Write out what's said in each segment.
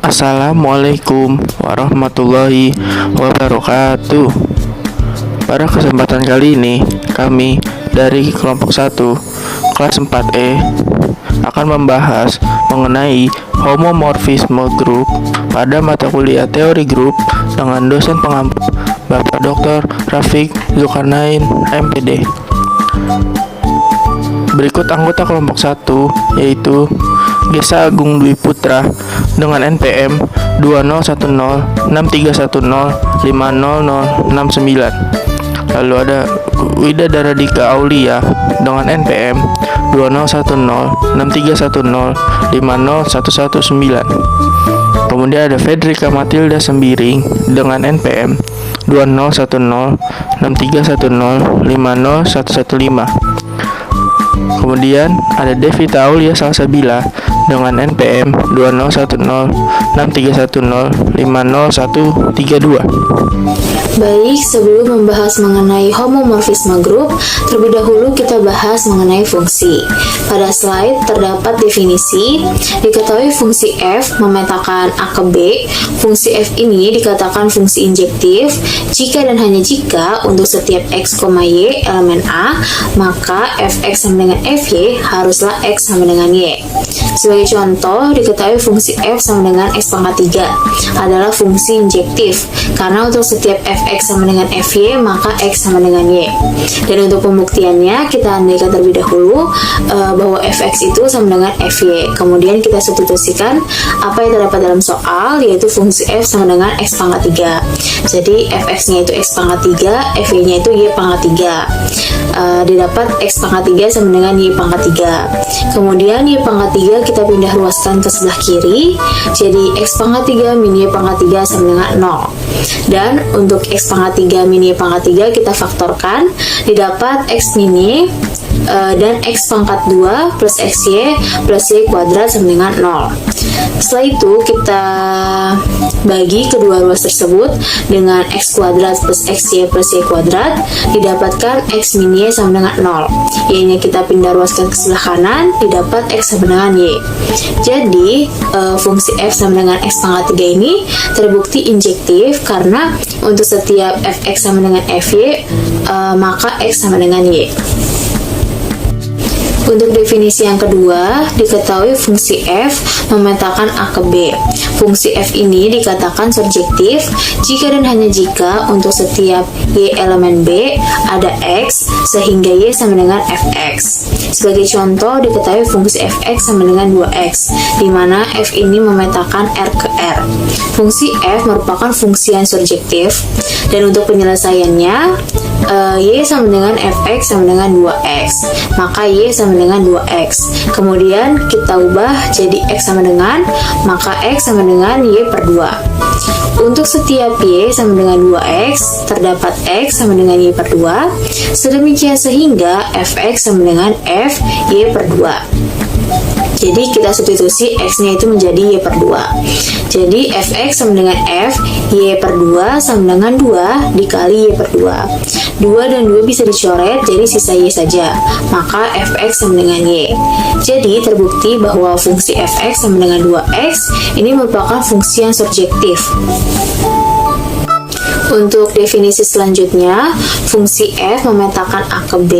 Assalamualaikum warahmatullahi wabarakatuh. Pada kesempatan kali ini, kami dari kelompok 1 kelas 4E akan membahas mengenai homomorfisme grup pada mata kuliah teori grup dengan dosen pengampu Bapak Dr. Rafiq Zulkarnain, MPD. Berikut anggota kelompok 1 yaitu Gesa Agung Dwi Putra dengan NPM 20106310500069. Lalu ada Widadara Dika Aulia dengan NPM 20106310501119. Kemudian ada Fedrika Matilda Sembiring dengan NPM 20106310501115. Kemudian ada Devita Aulia Salsabila dengan NPM 20106310501132. Baik, sebelum membahas mengenai homomorfisme grup, terlebih dahulu kita bahas mengenai fungsi. Pada slide terdapat definisi. Diketahui fungsi f memetakan A ke B. Fungsi f ini dikatakan fungsi injektif jika dan hanya jika untuk setiap x, y elemen A, maka fx sama dengan fy haruslah x sama dengan y. Sebagai contoh, diketahui fungsi f sama dengan x pangkat 3 adalah fungsi injektif karena untuk setiap fx sama dengan fy maka x sama dengan y. Dan untuk pembuktiannya kita andaikan terlebih dahulu bahwa fx itu sama dengan fy. Kemudian kita substitusikan apa yang terdapat dalam soal, yaitu fungsi f sama dengan x pangkat 3. Jadi fx-nya itu x pangkat 3, fy-nya itu y pangkat 3. Didapat x pangkat 3 sama dengan y pangkat 3. Kemudian y pangkat 3 kita pindah ruaskan ke sebelah kiri. Jadi x pangkat 3 min y pangkat 3 sama dengan 0. Dan untuk x pangkat 3 min y pangkat 3 kita faktorkan, didapat x min y dan x pangkat 2 plus xy plus y kuadrat sama dengan 0. Setelah itu kita bagi kedua ruas tersebut dengan x kuadrat plus xy plus y kuadrat, didapatkan x min y sama dengan 0. Y nya kita pindah ruaskan ke sebelah kanan, didapat x sama dengan y. Jadi fungsi f sama dengan x pangkat 3 ini terbukti injektif karena untuk setiap fx sama dengan fy maka x sama dengan y. Untuk definisi yang kedua, diketahui fungsi f memetakan A ke B. Fungsi f ini dikatakan surjektif jika dan hanya jika untuk setiap y elemen B ada x sehingga y sama dengan fx. Sebagai contoh, diketahui fungsi fx sama dengan 2x, di mana f ini memetakan R ke R. Fungsi f merupakan fungsi yang surjektif, dan untuk penyelesaiannya, y sama dengan fx sama dengan 2x, maka y sama dengan 2x. Kemudian kita ubah jadi x sama dengan, maka x sama dengan y per 2. Untuk setiap y sama dengan 2x, terdapat x sama dengan y per 2, sedemikian sehingga fx sama dengan f y per 2. Jadi kita substitusi x-nya itu menjadi y per 2. Jadi fx sama dengan f y per 2 sama dengan 2 dikali y per 2. 2 dan 2 bisa dicoret, jadi sisa y saja. Maka fx sama dengan y. Jadi terbukti bahwa fungsi fx sama dengan 2x ini merupakan fungsi yang surjektif. Untuk definisi selanjutnya, fungsi f memetakan A ke B.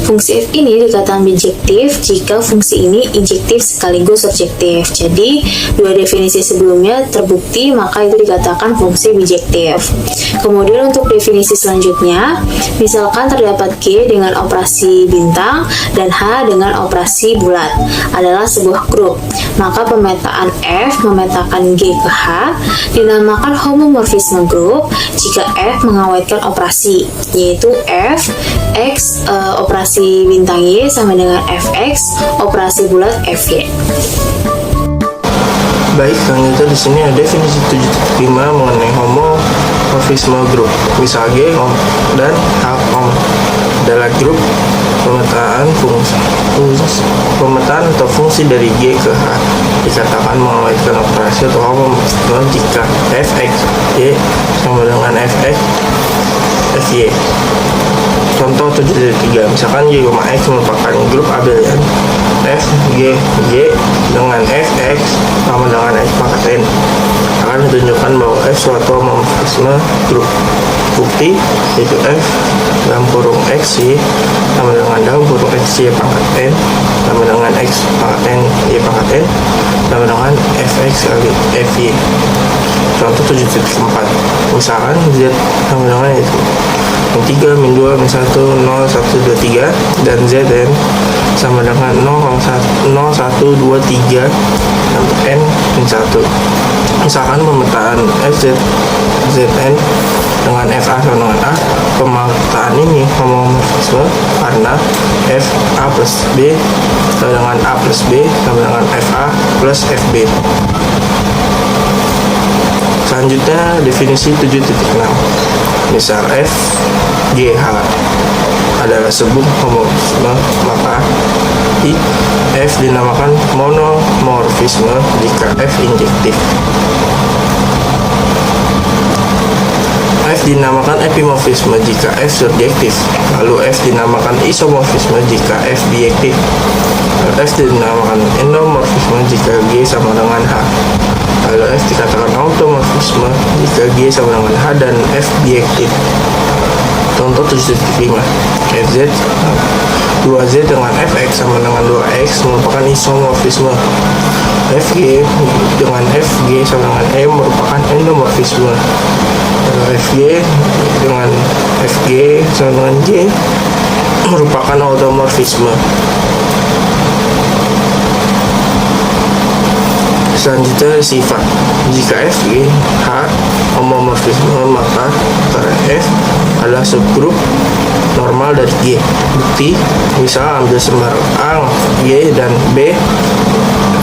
Fungsi f ini dikatakan bijektif jika fungsi ini injektif sekaligus surjektif. Jadi, dua definisi sebelumnya terbukti, maka itu dikatakan fungsi bijektif. Kemudian untuk definisi selanjutnya, misalkan terdapat G dengan operasi bintang dan H dengan operasi bulat adalah sebuah grup. Maka pemetaan F memetakan G ke H dinamakan homomorfisme grup jika F mengawetkan operasi, yaitu F X operasi bintang Y sama dengan Fx operasi bulat Fy. Baik, selanjutnya di sini ada definisi 7.5 mengenai homomorfisme grup. Misal G dan H adalah grup pemetaan atau fungsi dari G ke H dikatakan mengawetkan operasi atau homomorfisme jika fx y sama dengan fx fy. Contoh 7.3, misalkan Y, X merupakan grup abelian F, G, Y dengan F, X sama dengan X pangkat N, akan ditunjukkan bahwa F suatu homomorfisme grup. Bukti yaitu F dalam kurung X, Y sama dengan dalam kurung X, Y pangkat N sama dengan X pangkat N, Y pangkat N sama dengan Fx kali Fy. Contoh 7.4, misalkan Z sama dengan itu min 3, min 2, min 1, 0, 1, 2, 3 dan Zn sama dengan 0, 1, 2, 3 sampai N min 1. Misalkan pemetaan Fz Zn dengan Fa sama dengan A, pemetaan ini homomorfisme karena Fa plus B sama dengan A plus B sama dengan Fa plus Fb. Selanjutnya definisi 7.6, misal F, G, H adalah sebuah homomorfisme, maka F dinamakan monomorfisme jika F injektif. F dinamakan epimorfisme jika F surjektif. Lalu F dinamakan isomorfisme jika F bijektif. F dinamakan endomorfisme jika G sama dengan H. Lalu F dikatakan automorfisme jika G sama dengan H dan F bijektif. Contoh 7.5, Fz 2Z dengan Fx sama dengan 2x merupakan isomorfisme. Fg dengan Fg sama dengan E merupakan endomorfisme. Fg dengan Fg sama dengan G merupakan automorfisme. Selanjutnya sifat. Jika Fg H homomorfisme, maka F adalah subgrup normal dari G. Bukti, misal ambil sembar A, G, dan B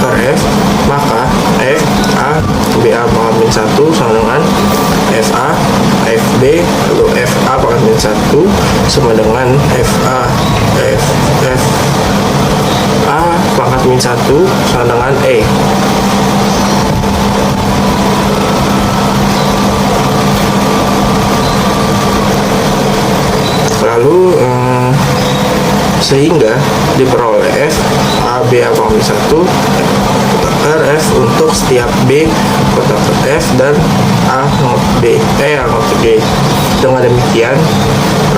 F, maka F A BA pangkat min 1 sama dengan FA FB, lalu FA pangkat min 1 sama dengan FA F A pangkat min 1 sama dengan E. Lalu sehingga diperoleh F A B A pangkat min 1 Rf untuk setiap B kotak F dan A not B not G. Dengan demikian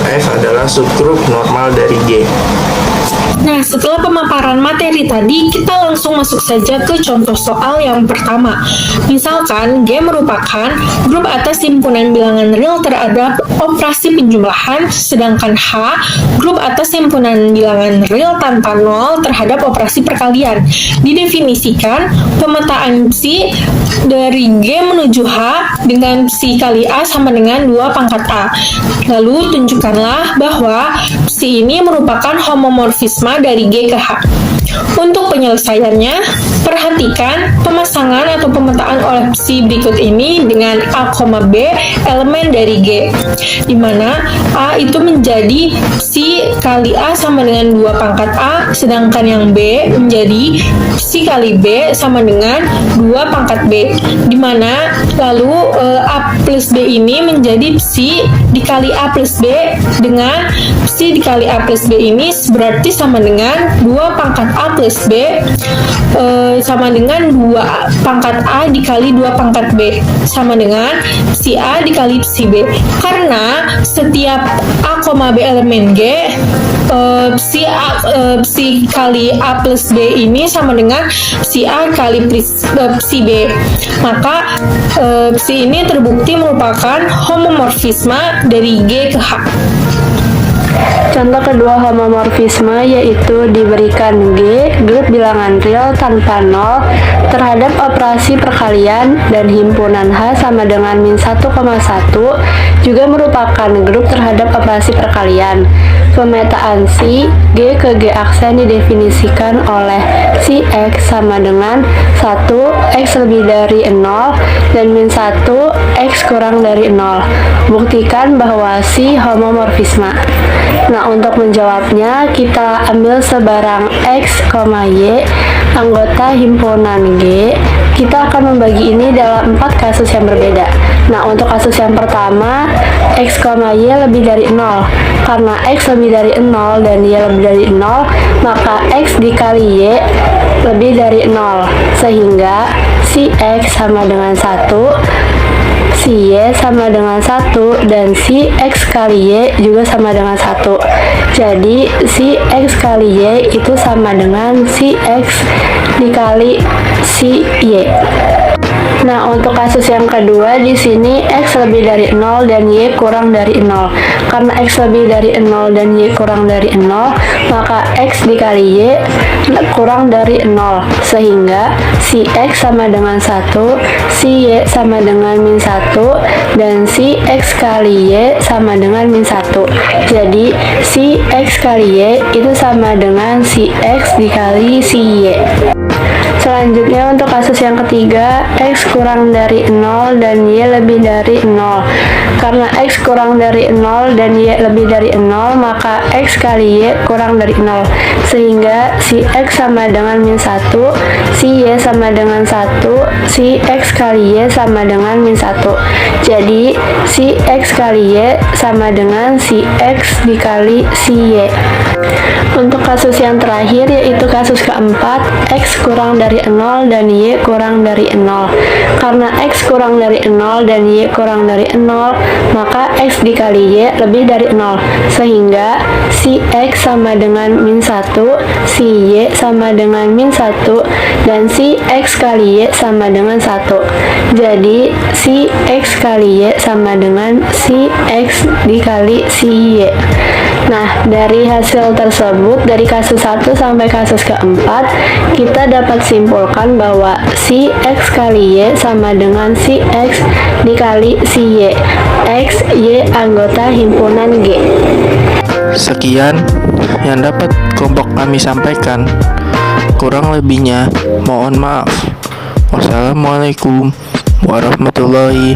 F adalah subgrup normal dari G. Nah, setelah pemaparan materi tadi, kita langsung masuk saja ke contoh soal yang pertama. Misalkan, G merupakan grup atas himpunan bilangan real terhadap operasi penjumlahan, sedangkan H, grup atas himpunan bilangan real tanpa nol terhadap operasi perkalian. Didefinisikan, pemetaan psi dari G menuju H dengan psi kali A sama dengan 2 pangkat A. Lalu, tunjukkanlah bahwa psi ini merupakan homomorfisme dari G ke H. Untuk penyelesaiannya, perhatikan pemasangan atau pemetaan oleh psi berikut ini dengan A, B elemen dari G, di mana A itu menjadi psi kali A sama dengan 2 pangkat A, sedangkan yang B menjadi psi kali B sama dengan 2 pangkat B, di mana lalu A plus B ini menjadi psi dikali A plus B dengan psi dikali A plus B ini berarti sama dengan 2 pangkat A plus B sama dengan 2 pangkat A dikali 2 pangkat B sama dengan psi A dikali psi B. Karena setiap A, B elemen G, psi kali A plus B ini sama dengan psi A kali psi B. Maka psi ini terbukti merupakan homomorfisme dari G ke H. Contoh kedua homomorfisme yaitu diberikan G, grup bilangan real tanpa nol terhadap operasi perkalian dan himpunan H sama dengan min 1,1 juga merupakan grup terhadap operasi perkalian. Pemetaan psi G ke G aksen didefinisikan oleh psi X sama dengan 1 X lebih dari 0 dan min 1 X kurang dari 0. Buktikan bahwa psi homomorfisme. Nah, untuk menjawabnya, kita ambil sebarang X, Y, anggota himpunan G. Kita akan membagi ini dalam 4 kasus yang berbeda. Nah, untuk kasus yang pertama, X, Y lebih dari 0. Karena X lebih dari 0 dan Y lebih dari 0, maka X dikali Y lebih dari 0. Sehingga si X sama dengan 1, si Y sama dengan 1, dan si X kali Y juga sama dengan 1. Jadi, si X kali Y itu sama dengan si X dikali si Y. Nah, untuk kasus yang kedua, di sini X lebih dari 0 dan Y kurang dari 0. Karena X lebih dari 0 dan Y kurang dari 0, maka X dikali Y kurang dari 0. Sehingga si X sama dengan 1, si Y sama dengan min 1, dan si X kali Y sama dengan min 1. Jadi, si X kali Y itu sama dengan si X dikali si Y. Selanjutnya untuk kasus yang ketiga, X kurang dari 0 dan Y lebih dari 0. Karena X kurang dari 0 dan Y lebih dari 0, maka X kali Y kurang dari 0. Sehingga si X sama dengan min 1, si Y sama dengan 1, si X kali Y sama dengan min 1. Jadi, si X kali Y sama dengan si X dikali si Y. Untuk kasus yang terakhir, yaitu kasus keempat, X kurang dari 0 dan Y kurang dari 0. Karena X kurang dari 0 dan Y kurang dari 0, maka X dikali Y lebih dari 0. Sehingga si X sama dengan min 1, si Y sama dengan min 1, dan si X kali Y sama dengan 1. Jadi, si X kali Y sama dengan si X dikali si Y. Nah, dari hasil tersebut, dari kasus 1 sampai kasus keempat, kita dapat simpulkan bahwa si X kali Y sama dengan si X dikali si Y. X, Y anggota himpunan G. Sekian yang dapat kelompok kami sampaikan. Kurang lebihnya mohon maaf. Wassalamualaikum warahmatullahi